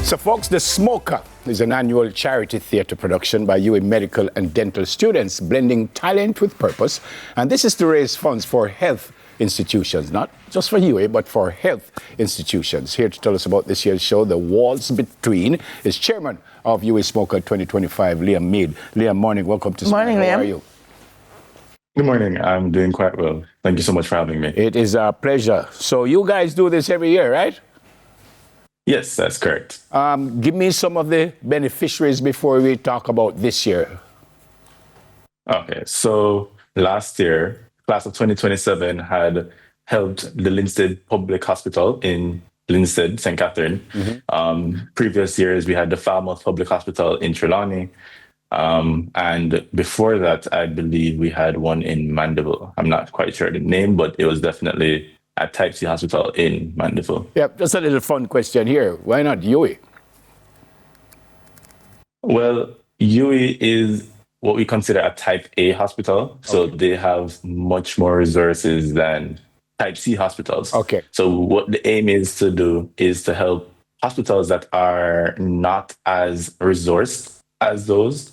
So folks, The Smoker is an annual charity theatre production by UA medical and dental students, blending talent with purpose. And this is to raise funds for health institutions, not just for UA, but for health institutions. Here to tell us about this year's show, The Walls Between, is chairman of UA Smoker 2025, Liam Mead. Liam, morning. Welcome to Smoker. Morning, Liam. How are you? Good morning. I'm doing quite well. Thank you so much for having me. It is a pleasure. So you guys do this every year, right? Yes, that's correct. Give me some of the beneficiaries before we talk about this year. Okay, so last year, class of 2027 had helped the Linstead Public Hospital in Linstead, St. Catherine. Previous years, we had the Falmouth Public Hospital in Trelawney. And before that, I believe we had one in Mandeville. I'm not quite sure the name, but it was definitely at Type C Hospital in Mandeville. Yeah, just a little fun question here. Why not UA? Well, UE is what we consider a Type A hospital. So they have much more resources than Type C hospitals. Okay. So what the aim is to do is to help hospitals that are not as resourced as those.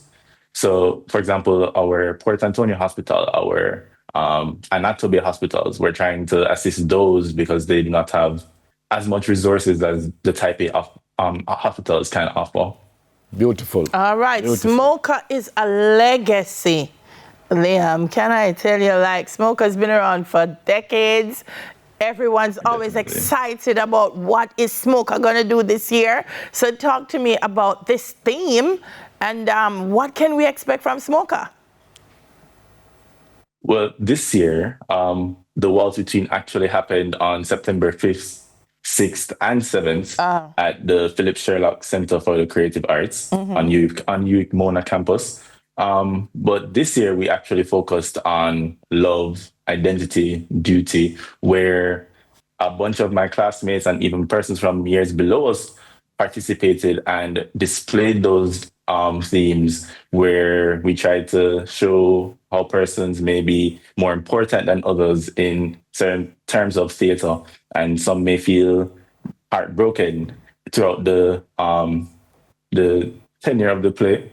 So, for example, our Port Antonio Hospital, our Anatomy hospitals, we're trying to assist those because they do not have as much resources as the Type A hospitals can offer. Beautiful. All right, Beautiful. Smoker is a legacy. Liam, can I tell you, like, Smoker's been around for decades. Everyone's always excited about what is Smoker going to do this year. So talk to me about this theme and what can we expect from Smoker? Well, this year, the Walls Between actually happened on September 5th, 6th, and 7th at the Philip Sherlock Center for the Creative Arts on UWIC Mona campus. But this year, we actually focused on love, identity, duty, where a bunch of my classmates and even persons from years below us participated and displayed those themes, where we tried to show how persons may be more important than others in certain terms of theatre, and some may feel heartbroken throughout the tenure of the play.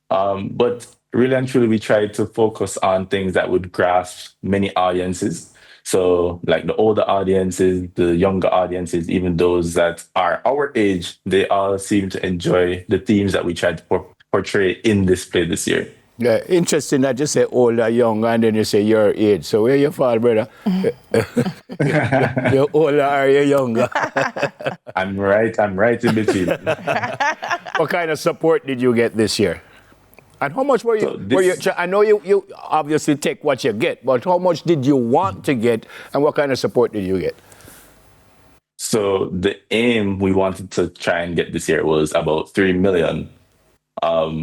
But really and truly, we tried to focus on things that would grasp many audiences. So like the older audiences, the younger audiences, even those that are our age, they all seem to enjoy the themes that we tried to portray in this play this year. Yeah, interesting that you say older, younger, and then you say your age. So where you fall, brother? You're older or you're younger? I'm right in between. What kind of support did you get this year? And how much were you, I know you obviously take what you get, but how much did you want to get and what kind of support did you get? So the aim we wanted to try and get this year was about 3 million.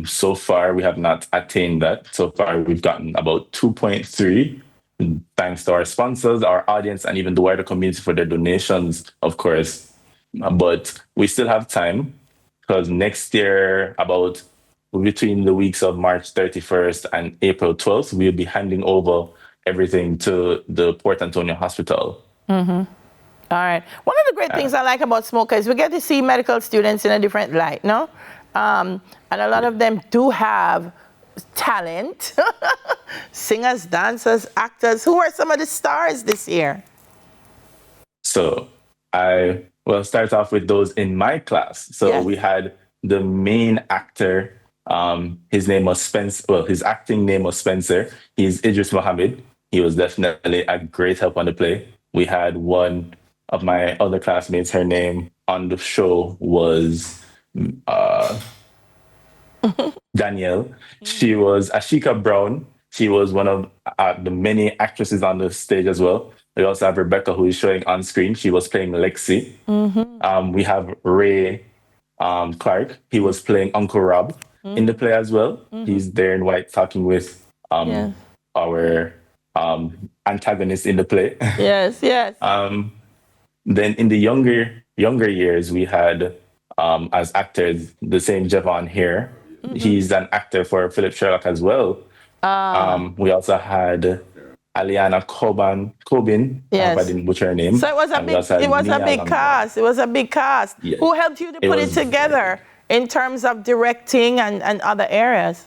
So far, we have not attained that. So far, we've gotten about 2.3, thanks to our sponsors, our audience, and even the wider community for their donations, of course. But we still have time, because next year, about between the weeks of March 31st and April 12th, we'll be handing over everything to the Port Antonio Hospital. All right. One of the great things I like about Smoker is we get to see medical students in a different light, no? And a lot of them do have talent. Singers, dancers, actors. Who are some of the stars this year? So I will start off with those in my class. So we had the main actor. His name was Spencer. Well, his acting name was Spencer. He's Idris Mohammed. He was definitely a great help on the play. We had one of my other classmates. Her name on the show was Danielle. She was Ashika Brown. She was one of the many actresses on the stage as well. We also have Rebecca, who is showing on screen. She was playing Lexi. We have Ray Clark. He was playing Uncle Rob in the play as well. He's there in white talking with our antagonist in the play. Yes. Then in the younger years, we had as actors the same Javon here. He's an actor for Philip Sherlock as well. We also had Aliana Cobin, I hope I Yes. didn't butcher her name. So it was a And we big, also had it was a Nia big London. cast. It was a big cast. Yes. Who helped you to It put it was together in terms of directing and other areas?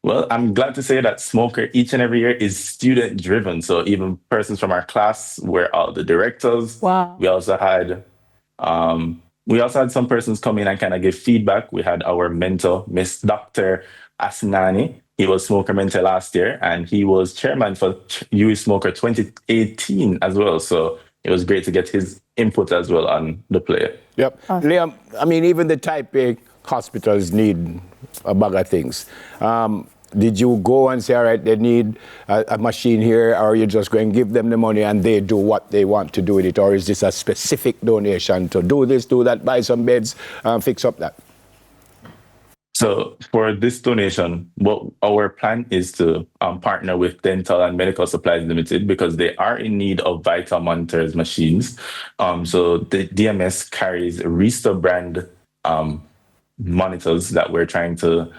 Well, I'm glad to say that Smoker each and every year is student driven. So even persons from our class were all the directors. Wow. We also had some persons come in and kind of give feedback. We had our mentor, Miss Dr. Asnani. He was Smoker Mentor last year, and he was chairman for UE Smoker 2018 as well. So it was great to get his input as well on the play. Yep. Awesome. Liam, I mean, even the type A hospitals need a bag of things. Did you go and say, all right, they need a machine here, or you just go and give them the money and they do what they want to do with it? Or is this a specific donation to do this, do that, buy some beds, fix up that? So for this donation, what our plan is to partner with Dental and Medical Supplies Limited because they are in need of vital monitors machines. So the DMS carries Restore brand monitors that we're trying to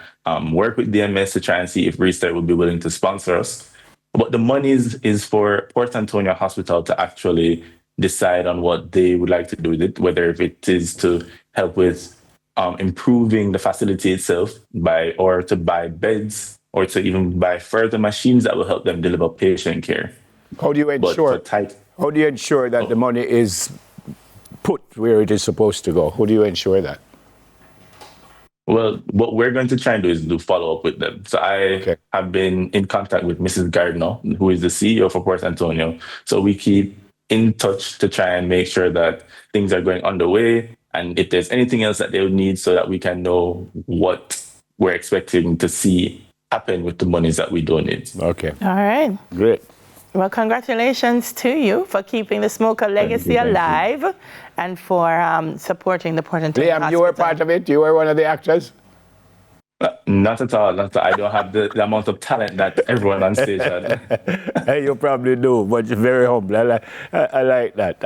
work with DMS to try and see if Restore would be willing to sponsor us. But the money is for Port Antonio Hospital to actually decide on what they would like to do with it, whether if it is to help with improving the facility itself or to buy beds or to even buy further machines that will help them deliver patient care. How do you ensure that the money is put where it is supposed to go? How do you ensure that? Well, what we're going to try and do is do follow up with them. So I have been in contact with Mrs. Gardner, who is the CEO for Port Antonio. So we keep in touch to try and make sure that things are going underway and if there's anything else that they would need so that we can know what we're expecting to see happen with the monies that we donate. Okay. All right. Great. Well, congratulations to you for keeping the Smoker legacy alive and for supporting the Port Antonio Liam, you were part of it? You were one of the actors? Not at all. I don't have the amount of talent that everyone on stage had. Hey, you probably do, but you're very humble. I like that.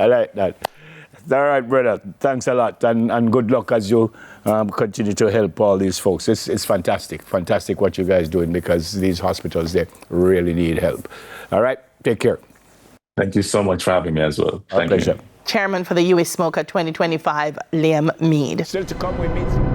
All right, brother. Thanks a lot, and good luck as you continue to help all these folks. It's fantastic what you guys doing because these hospitals, they really need help. All right, take care. Thank you so much for having me as well. Our pleasure. You. Chairman for the US Smoker 2025, Liam Mead. Still to come with me.